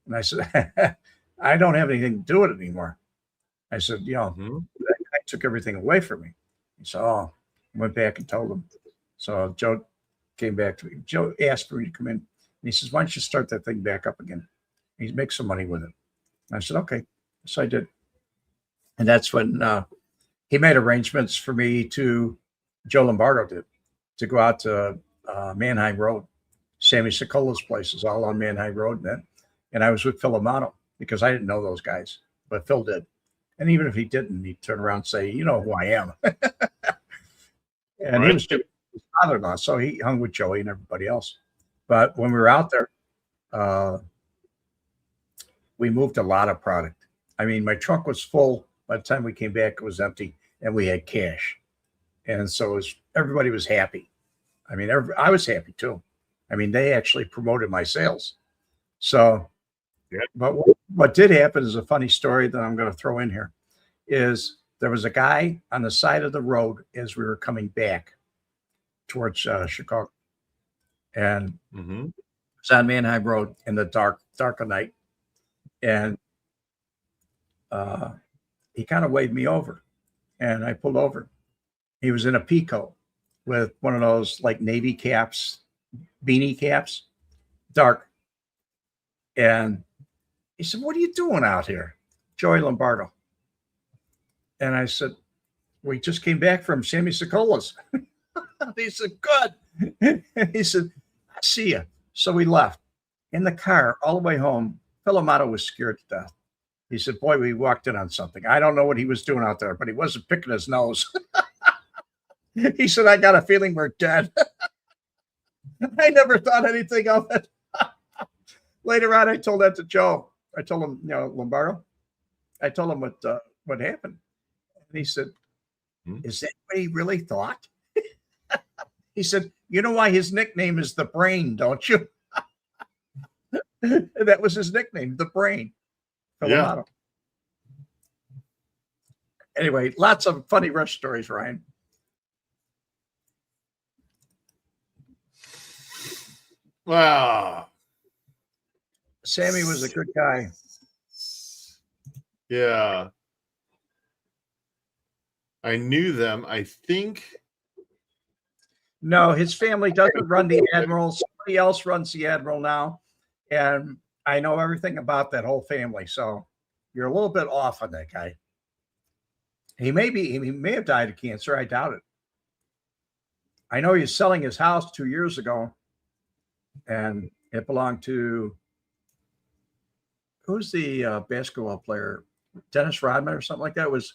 And I said, "I don't have anything to do with it anymore." I said, that guy took everything away from me. He said, "Oh," I went back and told him. So Joe came back to me. Joe asked for me to come in. And he says, "Why don't you start that thing back up again? He makes some money with it." And I said, "Okay." So I did. And that's when he made arrangements for me Joe Lombardo did, to go out to Manheim Road. Sammy Sicola's place is all on Manheim Road then. And I was with Phil Amato because I didn't know those guys, but Phil did. And even if he didn't, he'd turn around and say, "You know who I am." And he was his father-in-law, so he hung with Joey and everybody else. But when we were out there, we moved a lot of product. I mean, my trunk was full. By the time we came back, it was empty, and we had cash. And so everybody was happy. I mean, I was happy too. I mean, they actually promoted my sales. So, but what did happen is a funny story that I'm going to throw in here. Is there was a guy on the side of the road as we were coming back towards Chicago, and it's on Manheim Road in the dark of night, and he kind of waved me over, and I pulled over. He was in a Pico with one of those like Navy caps, beanie caps, dark. And he said, "What are you doing out here?" Joey Lombardo. And I said, "We just came back from Sammy Sicola's." He said, "Good." He said, "I see you." So we left. In the car all the way home, Phil Amato was scared to death. He said, "Boy, we walked in on something. I don't know what he was doing out there, but he wasn't picking his nose." He said, "I got a feeling we're dead." I never thought anything of it. Later on, I told that to Joe. I told him, Lombardo. I told him what happened. And he said, "Is that what he really thought?" He said, "You know why his nickname is the Brain, don't you?" That was his nickname, the Brain. Yeah. Anyway, lots of funny rush stories, Ryan. Wow. Sammy was a good guy. Yeah. I knew them. I think. No, his family doesn't run the Admiral. Somebody else runs the Admiral now. And I know everything about that whole family. So you're a little bit off on that guy. He may have died of cancer. I doubt it. I know he's selling his house 2 years ago, and it belonged to who's the basketball player? Dennis Rodman or something like that. It was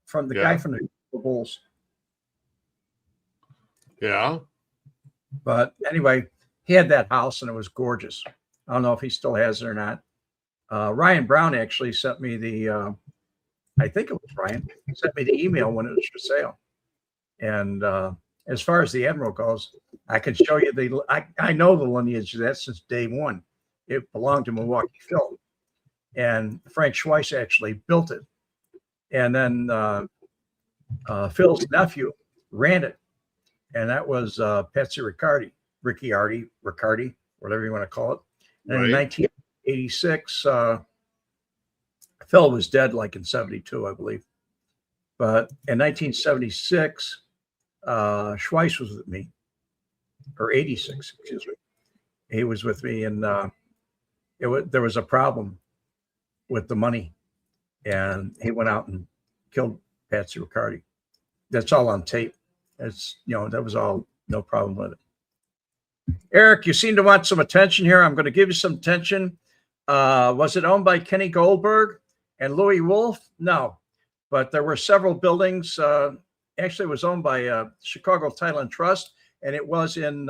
from the guy from the Bulls. Yeah. But anyway, he had that house and it was gorgeous. I don't know if he still has it or not. Ryan Brown actually sent me I think it was Ryan, sent me the email when it was for sale. And as far as the Admiral goes, I can show you I know the lineage of that since day one. It belonged to Milwaukee Phil. And Frank Schweiss actually built it. And then Phil's nephew ran it. And that was Patsy Riccardi, Riccardi, whatever you want to call it. And in 1986, Phil was dead like in 72, I believe. But in 1976, Schweiss was with me, or 86, excuse me. He was with me, and there was a problem with the money, and he went out and killed Patsy Riccardi. That's all on tape. That was all, no problem with it. Eric, you seem to want some attention here. I'm going to give you some attention. Was it owned by Kenny Goldberg and Louis Wolf? No, but there were several buildings. Actually, it was owned by Chicago Title and Trust, and it was in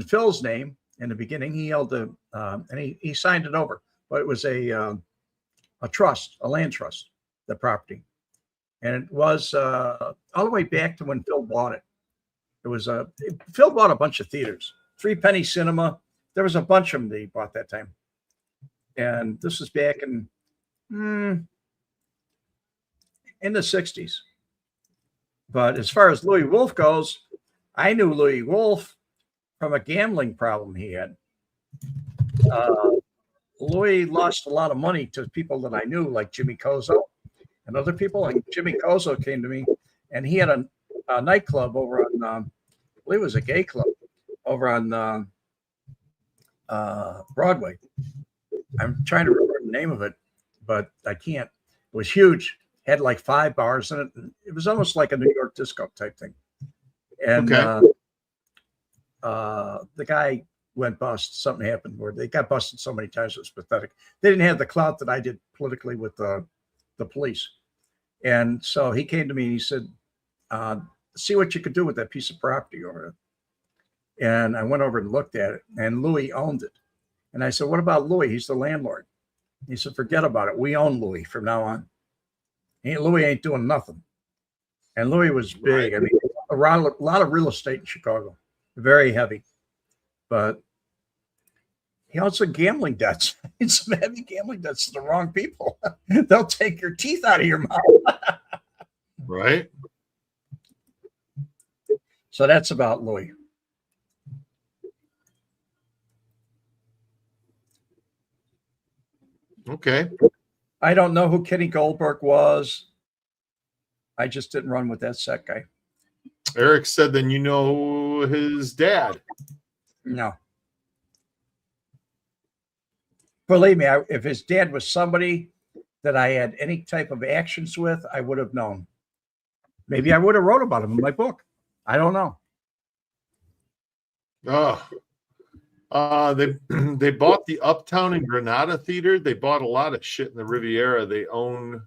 Phil's name in the beginning. He held and he signed it over, but it was a trust, a land trust, the property. And it was all the way back to when Phil bought it. It was Phil bought a bunch of theaters, Three Penny Cinema. There was a bunch of them that he bought that time. And this was back in the 60s. But as far as Louis Wolf goes, I knew Louis Wolf from a gambling problem he had. Louis lost a lot of money to people that I knew, like Jimmy Kozo and other people. Like Jimmy Kozo came to me, and he had a nightclub over on, I believe it was a gay club over on Broadway. I'm trying to remember the name of it, but I can't. It was huge. Had like 5 bars in it. It was almost like a New York disco type thing. And the guy went bust. Something happened where they got busted so many times it was pathetic. They didn't have the clout that I did politically with the police. And so he came to me and he said, see what you could do with that piece of property over there. And I went over and looked at it, and Louis owned it. And I said, what about Louis? He's the landlord. He said, forget about it. We own Louis from now on. Louis ain't doing nothing. And Louis was big. I mean, a lot of real estate in Chicago, very heavy. But he owns some gambling debts. Some heavy gambling debts to the wrong people. They'll take your teeth out of your mouth. Right. So that's about Louis. Okay. I don't know who Kenny Goldberg was. I just didn't run with that set guy. Eric said, then you know his dad. No. Believe me, if his dad was somebody that I had any type of actions with, I would have known. Maybe I would have wrote about him in my book. I don't know. They bought the Uptown and Granada Theater. They bought a lot of shit in the Riviera. They own.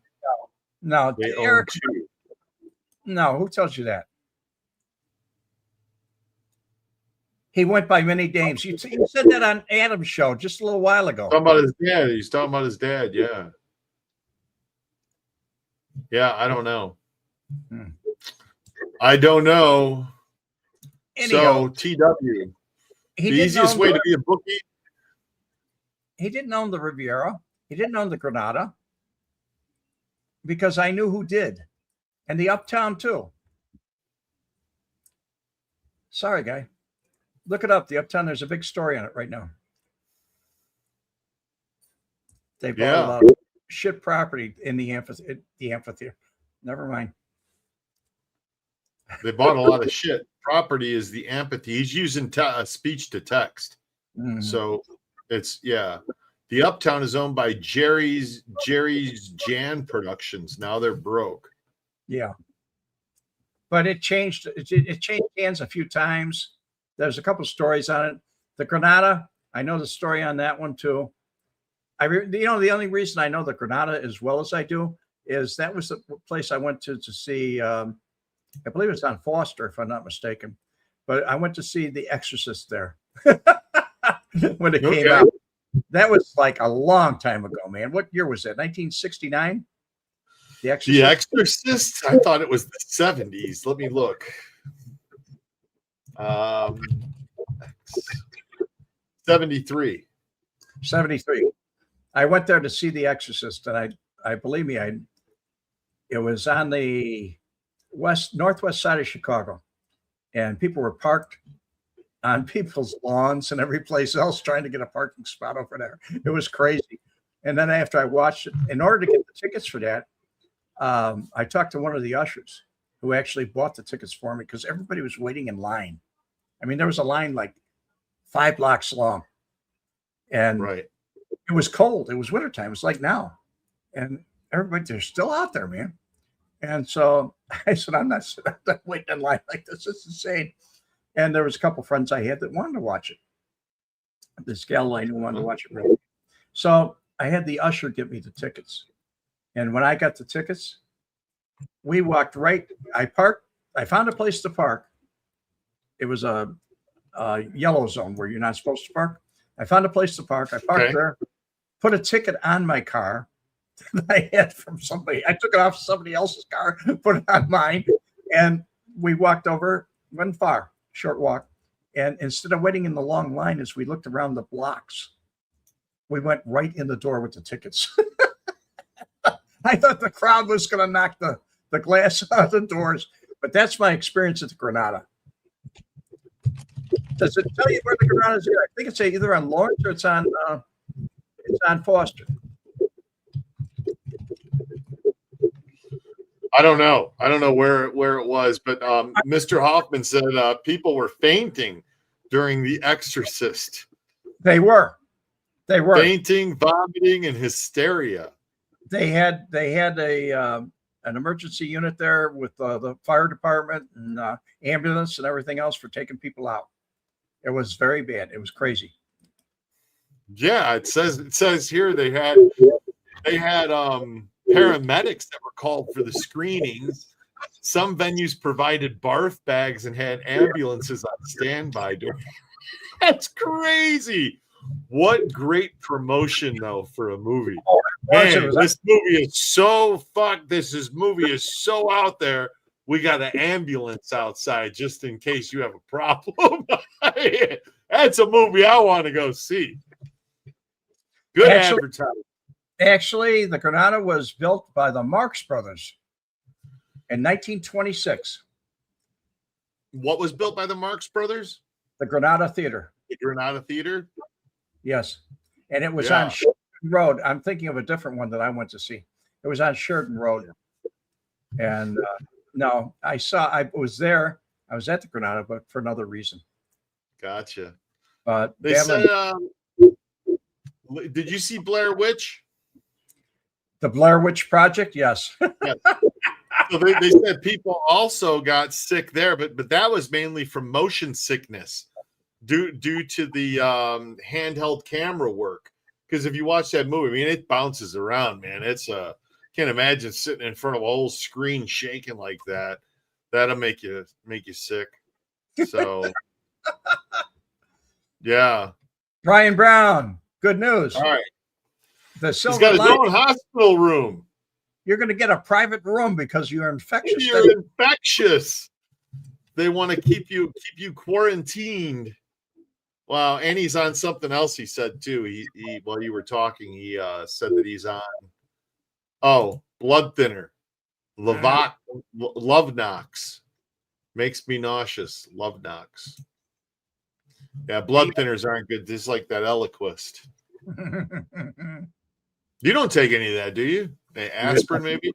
No, they Eric. own 2. No, who tells you that? He went by many names. You said that on Adam's show just a little while ago. Talking about his dad. He's talking about his dad. Yeah. Yeah, I don't know. I don't know. Anyhow, So TW. He The didn't easiest own way the, to be a bookie. he didn't own the Riviera. He didn't own the Granada because I knew who did, and the Uptown too. Sorry, guy. Look it up. The Uptown. There's a big story on it right now. They bought a lot of shit property in the amphitheater. Never mind. They bought a lot of shit. Property is the amphitheater. He's using speech to text. Mhm. So it's, yeah. The Uptown is owned by Jerry's Jan Productions. Now they're broke. Yeah. But it changed. It changed hands a few times. There's a couple stories on it. The Granada, I know the story on that one too. The only reason I know the Granada as well as I do is that was the place I went to see. I believe it's on Foster, if I'm not mistaken. But I went to see The Exorcist there when it came out. That was like a long time ago, man. What year was that? 1969? The Exorcist? The Exorcist? I thought it was the 70s. Let me look. 73. 73. I went there to see The Exorcist, and I believe me, it was on the northwest side of Chicago, and people were parked on people's lawns and every place else trying to get a parking spot over there. It was crazy. And then after I watched it, in order to get the tickets for that, I talked to one of the ushers who actually bought the tickets for me because everybody was waiting in line. I mean, there was a line like 5 blocks long, and right. It was cold. It was wintertime. It was like now, and everybody, they're still out there, man. And so I said, I'm not waiting in line like this. It's insane. And there was a couple friends I had that wanted to watch it. This gal I knew wanted to watch it really. So I had the usher give me the tickets. And when I got the tickets, we walked right. I parked. I found a place to park. It was a yellow zone where you're not supposed to park. I found a place to park. I parked there, put a ticket on my car that I had from somebody. I took it off somebody else's car, put it on mine, and we walked over, wasn't far, short walk. And instead of waiting in the long line as we looked around the blocks, we went right in the door with the tickets. I thought the crowd was going to knock the glass out of the doors, but that's my experience at the Granada. Does it tell you where the Granada is? I think it's either on Lawrence or it's on Foster. I don't know. I don't know where it was, but Mr. Hoffman said people were fainting during The Exorcist. They were fainting, vomiting, and hysteria. They had an emergency unit there with the fire department and ambulance and everything else for taking people out. It was very bad. It was crazy. Yeah, it says here they had paramedics that were called for the screenings. Some venues provided barf bags and had ambulances on standby. That's crazy. What great promotion though for a movie. Man, this movie is so movie is so out there. We got an ambulance outside just in case you have a problem. That's a movie I want to go see. Good advertising. Actually, the Granada was built by the Marx Brothers in 1926. What was built by the Marx Brothers? The Granada Theater. The Granada Theater? Yes. And it was on Sheridan Road. I'm thinking of a different one that I went to see. It was on Sheridan Road. And no, I was there. I was at the Granada, but for another reason. Gotcha. But they said, did you see Blair Witch? The Blair Witch Project? Yes. Yes. So they said people also got sick there, but that was mainly from motion sickness due to the handheld camera work. Because if you watch that movie, I mean, it bounces around, man. It's can't imagine sitting in front of a whole screen shaking like that. That'll make you sick. So, yeah. Brian Brown, good news. All right. He's got his own hospital room. You're going to get a private room because you're infectious. You're infectious. They want to keep you quarantined. Wow, and he's on something else. He said too. He while you were talking, he said that he's on blood thinner, Love Knocks, makes me nauseous. Love Knocks. Yeah, blood thinners aren't good. Just like that Eliquist. You don't take any of that, do you? Aspirin, maybe?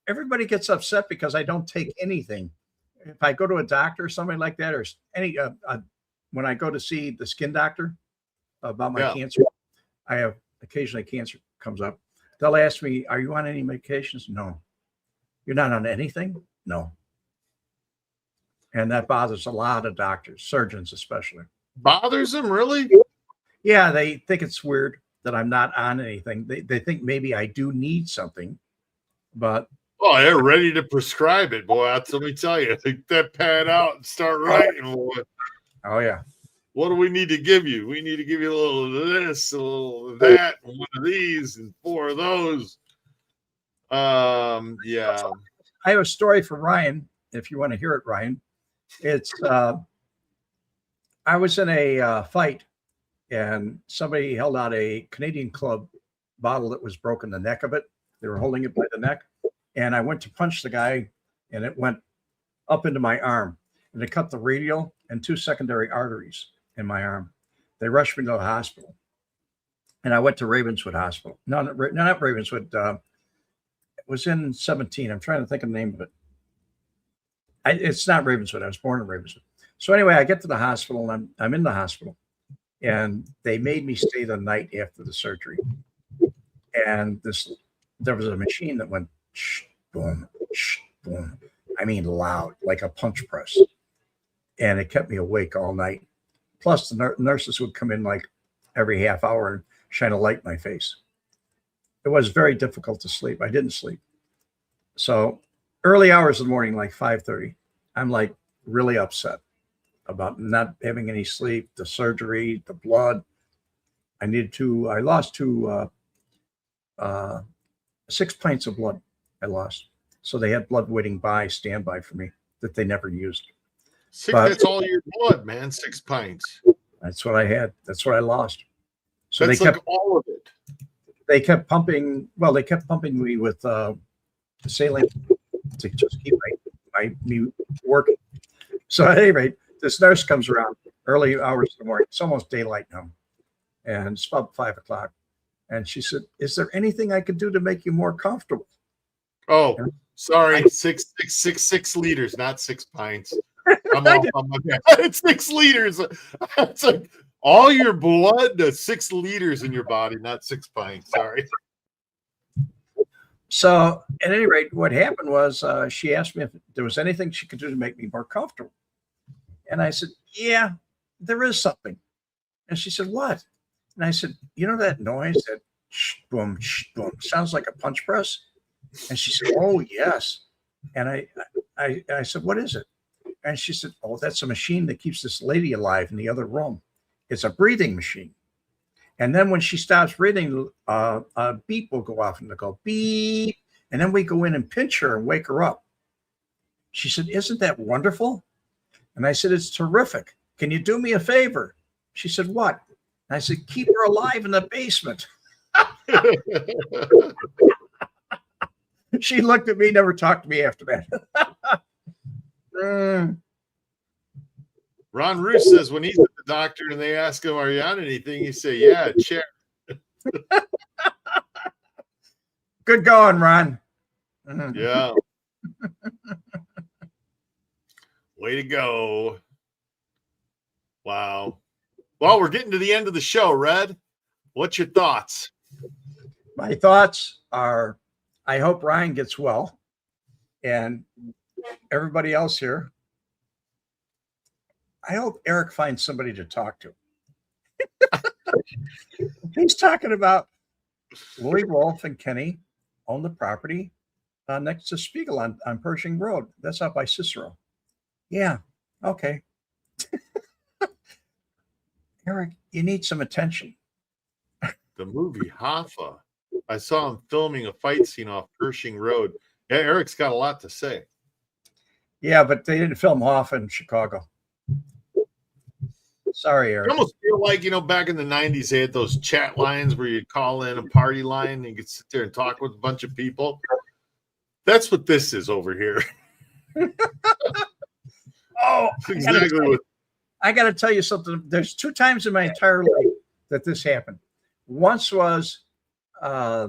Everybody gets upset because I don't take anything. If I go to a doctor or somebody like that, or any when I go to see the skin doctor about my cancer, I have occasionally cancer comes up. They'll ask me, "Are you on any medications?" No. You're not on anything? No. And that bothers a lot of doctors, surgeons especially. Bothers them, really? Yeah, they think it's weird that I'm not on anything. They think maybe I do need something, but they're ready to prescribe it, boy. Let me tell you, take that pad out and start writing, boy. Oh yeah. What do we need to give you? We need to give you a little of this, a little of that, and one of these, and 4 of those. Yeah. I have a story for Ryan, if you want to hear it, Ryan. It's I was in a fight, and somebody held out a Canadian Club bottle that was broken, the neck of it. They were holding it by the neck, and I went to punch the guy, and it went up into my arm, and it cut the radial and 2 secondary arteries in my arm. They rushed me to the hospital, and I went to Ravenswood Hospital. No, not Ravenswood. It was in 17. I'm trying to think of the name of it. It's not Ravenswood. I was born in Ravenswood. So anyway, I get to the hospital, and I'm in the hospital, and they made me stay the night after the surgery. And there was a machine that went shh, boom, shh, boom. I mean, loud, like a punch press. And it kept me awake all night. Plus, the nurses would come in like every half hour and shine a light in my face. It was very difficult to sleep. I didn't sleep. So early hours of the morning, like 5:30, I'm like really upset about not having any sleep, the surgery, the blood. I lost 6 pints of blood. I lost. So they had blood waiting standby for me that they never used. That's all your blood, man. 6 pints. That's what I had. That's what I lost. So that's they kept like all of it. They kept pumping. Well, they kept pumping me with saline to just keep me working. So at any rate, this nurse comes around early hours of the morning. It's almost daylight now, and it's about 5 o'clock. And she said, "Is there anything I could do to make you more comfortable?" Oh, sorry, 6 liters, not 6 pints. It's 6 liters. It's like all your blood, 6 liters in your body, not 6 pints. Sorry. So at any rate, what happened was she asked me if there was anything she could do to make me more comfortable. And I said, "Yeah, there is something." And she said, "What?" And I said, "You know that noise, that shh, boom, sounds like a punch press?" And she said, "Oh, yes." And I said, "What is it?" And she said, "Oh, that's a machine that keeps this lady alive in the other room. It's a breathing machine. And then when she stops breathing, a beep will go off and it'll go beep. And then we go in and pinch her and wake her up." She said, "Isn't that wonderful?" And I said, "It's terrific. Can you do me a favor?" She said, "What?" And I said, "Keep her alive in the basement." She looked at me, never talked to me after that. Ron Roos says when he's at the doctor and they ask him, "Are you on anything?" He say, "Yeah, a chair." Good going, Ron. Yeah. Way to go. Wow. Well, we're getting to the end of the show, Red. What's your thoughts? My thoughts are, I hope Ryan gets well, and everybody else here. I hope Eric finds somebody to talk to. He's talking about Louis Wolf and Kenny own the property next to Spiegel on Pershing Road. That's out by Cicero. Yeah. Okay. Eric, you need some attention. The movie Hoffa. I saw him filming a fight scene off Pershing Road. Yeah, Eric's got a lot to say. Yeah, but they didn't film Hoffa in Chicago. Sorry, You Eric. almost feel like, back in the 90s, they had those chat lines where you'd call in a party line and you could sit there and talk with a bunch of people. That's what this is over here. Oh, Exactly what. I got to tell you something. There's 2 times in my entire life that this happened. Once was I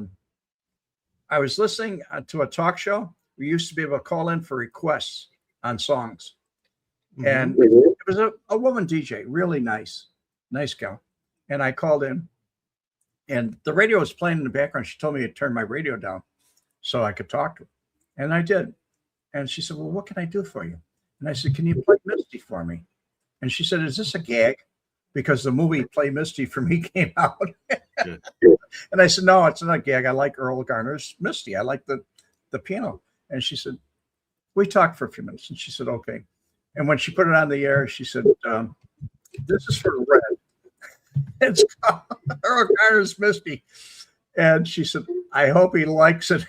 was listening to a talk show. We used to be able to call in for requests on songs. And it was a woman DJ, really nice gal. And I called in, and the radio was playing in the background. She told me to turn my radio down so I could talk to her. And I did. And she said, well, what can I do for you? And I said, can you play Misty for me? And she said, is this a gag? Because the movie Play Misty for me came out. And I said, no, it's not a gag. I like Earl Garner's Misty. I like the piano. And she said, we talked for a few minutes. And she said, okay. And when she put it on the air, she said, this is for Red. It's called Earl Garner's Misty. And she said, I hope he likes it.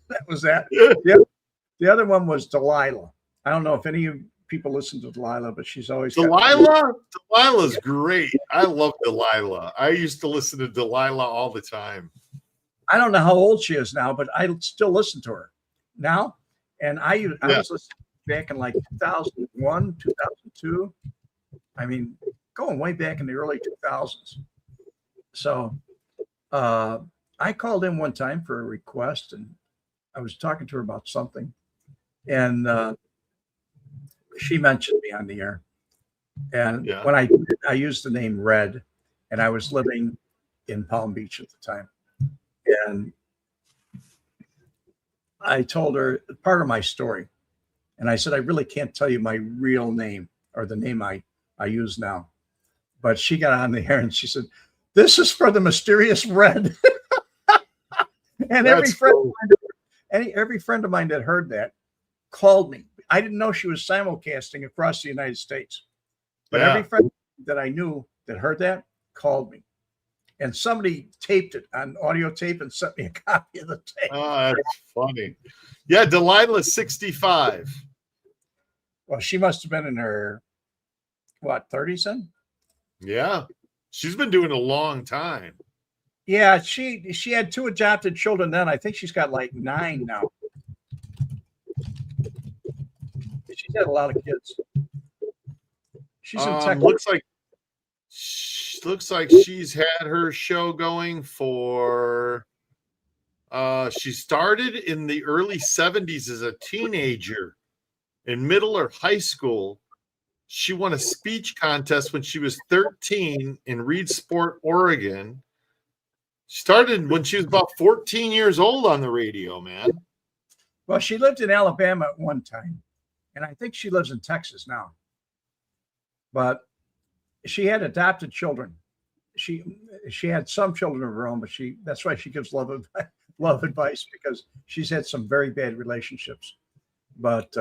That was that. The other one was Delilah. I don't know if any of people listen to Delilah, but she's always Delilah? Delilah's great. I love Delilah. I used to listen to Delilah all the time. I don't know how old she is now, but I still listen to her now. And I was listening back in like 2001, 2002. I mean, going way back in the early 2000s. So I called in one time for a request, and I was talking to her about something. And she mentioned me on the air. And when I used the name Red, and I was living in Palm Beach at the time. And I told her part of my story. And I said, I really can't tell you my real name or the name I use now. But she got on the air and she said, this is for the mysterious Red. And every friend of mine that heard that called me. I didn't know she was simulcasting across the United States. But every friend that I knew that heard that called me. And somebody taped it on audio tape and sent me a copy of the tape. Oh, that's funny. Yeah, Delilah's 65. Well, she must have been in her, 30s then? Yeah. She's been doing it a long time. Yeah, she had 2 adopted children then. I think she's got like 9 now. She's had a lot of kids. She's in Texas. Looks like she's had her show going for she started in the early 70s as a teenager. In middle or high school, she won a speech contest when she was 13 in Reedsport, Oregon. Started when she was about 14 years old on the radio, man. Well, she lived in Alabama at one time, and I think she lives in Texas now. But she had adopted children. She had some children of her own, but that's why she gives love advice, because she's had some very bad relationships. But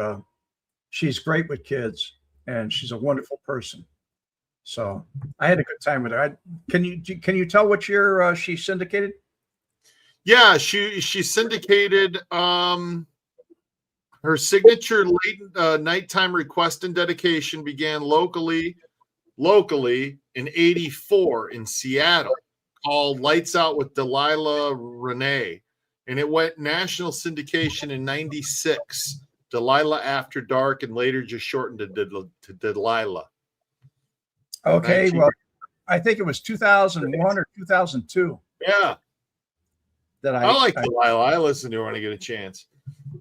she's great with kids, and she's a wonderful person. So I had a good time with her. Can you tell what year she syndicated? Yeah, she syndicated her signature late nighttime request and dedication began locally in 84 in Seattle, called Lights Out with Delilah Renee. And it went national syndication in 96, Delilah After Dark, and later just shortened to Delilah. Okay, well, I think it was 2001 or 2002. Yeah. I like Delilah. I listen to her when I get a chance.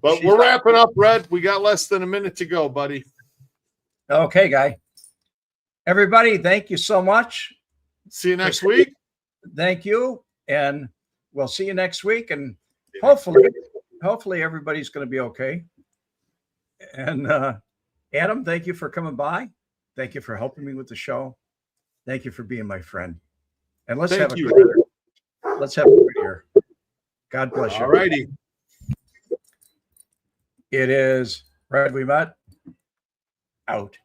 But we're wrapping up, Red. We got less than a minute to go, buddy. Okay, Guy. Everybody, thank you so much. See you next week. Thank you. And we'll see you next week. And hopefully everybody's going to be okay. And Adam, thank you for coming by. Thank you for helping me with the show. Thank you for being my friend. And let's have a good year. God bless you. All righty. It is Red Wemette out.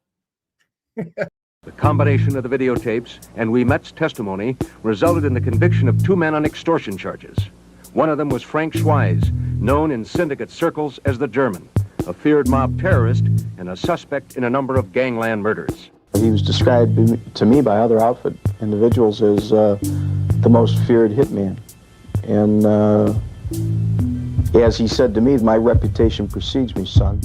The combination of the videotapes and Wemette's testimony resulted in the conviction of 2 men on extortion charges. One of them was Frank Schweiz, known in syndicate circles as the German, a feared mob terrorist and a suspect in a number of gangland murders. He was described to me by other outfit individuals as the most feared hitman. And as he said to me, my reputation precedes me, son.